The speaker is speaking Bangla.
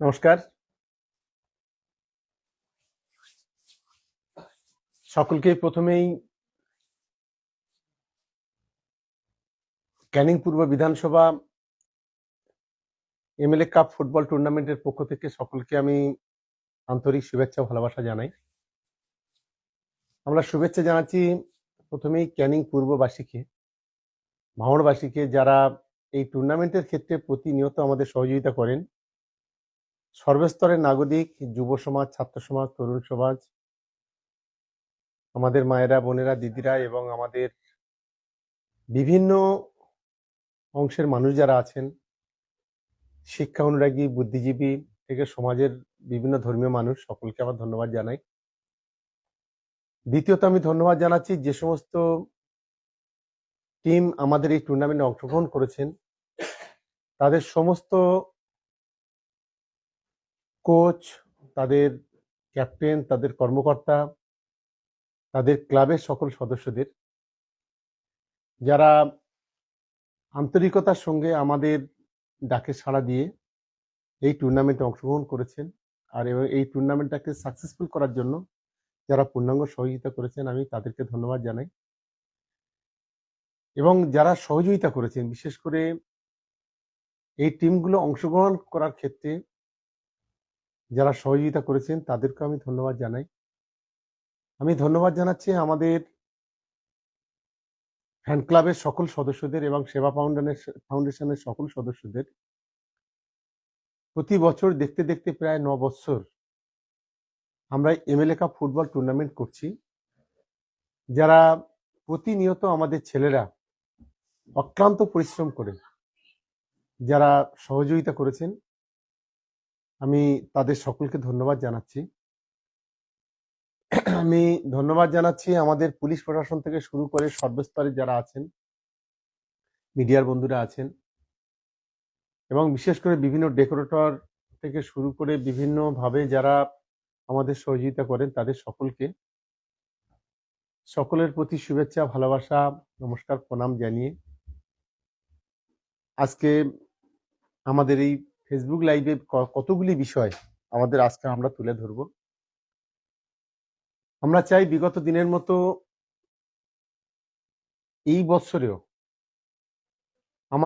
নমস্কার। সকলকেই ১ম এই ক্যানিং পূর্ব বিধানসভা এমএলএ কাপ ফুটবল টুর্নামেন্টের পক্ষ থেকে সকলকে আমি আন্তরিক শুভেচ্ছা ও ভালোবাসা জানাই। আমরা শুভেচ্ছা জানাচ্ছি ১ম এই ক্যানিং পূর্ববাসীকে, ভাঙড়বাসীকে, যারা এই টুর্নামেন্টের ক্ষেত্রে প্রতিনিয়ত আমাদের সহযোগিতা করেন। সর্বস্তরের নাগরিক, যুব সমাজ, ছাত্র সমাজ, তরুণ সমাজ, আমাদের মায়েরা, বোনেরা, দিদিরা এবং আমাদের বিভিন্ন অংশের মানুষ যারা আছেন, শিক্ষা অনুরাগী, বুদ্ধিজীবী থেকে সমাজের বিভিন্ন ধর্মীয় মানুষ, সকলকে আমার ধন্যবাদ জানাই। দ্বিতীয়ত আমি ধন্যবাদ জানাচ্ছি যে সমস্ত টিম আমাদের এই টুর্নামেন্টে অংশগ্রহণ করেছেন, তাদের সমস্ত কোচ, তাদের ক্যাপ্টেন, তাদের কর্মকর্তা, তাদের ক্লাবের সকল সদস্যদের, যারা আন্তরিকতার সঙ্গে আমাদের ডাকে সাড়া দিয়ে এই টুর্নামেন্টে অংশগ্রহণ করেছেন। আর এই টুর্নামেন্টটাকে সাকসেসফুল করার জন্য যারা পূর্ণাঙ্গ সহযোগিতা করেছেন, আমি তাদেরকে ধন্যবাদ জানাই। এবং যারা সহযোগিতা করেছেন, বিশেষ করে এই টিমগুলো অংশগ্রহণ করার ক্ষেত্রে যারা সহযোগিতা করেছেন, তাদেরকে আমি ধন্যবাদ জানাই। আমি ধন্যবাদ জানাচ্ছি আমাদের ফ্যান ক্লাবের সকল সদস্যদের এবং সেবা ফাউন্ডেশনের সকল সদস্যদের। প্রতি বছর দেখতে দেখতে প্রায় ৯ বৎসর আমরা এমএলএ কাপ ফুটবল টুর্নামেন্ট করছি। যারা প্রতিনিয়ত আমাদের ছেলেরা অক্লান্ত পরিশ্রম করে যারা সহযোগিতা করেছেন, আমি তাদের সকলকে ধন্যবাদ জানাচ্ছি। আমি ধন্যবাদ জানাচ্ছি আমাদের পুলিশ প্রশাসন থেকে শুরু করে সর্বস্তরে যারা আছেন, মিডিয়ার বন্ধুরা আছেন, এবং বিশেষ করে বিভিন্ন ডেকোরেটর থেকে শুরু করে বিভিন্নভাবে যারা আমাদের সহযোগিতা করেন, তাদের সকলকে, সকলের প্রতি শুভেচ্ছা, ভালোবাসা, নমস্কার, প্রণাম জানিয়ে আজকে আমাদের এই ফেসবুক লাইভে কতগুলি বিষয় আমাদের আজকে আমরা তুলে ধরব। আমরা চাই বিগত দিনের মতো এই বছরেও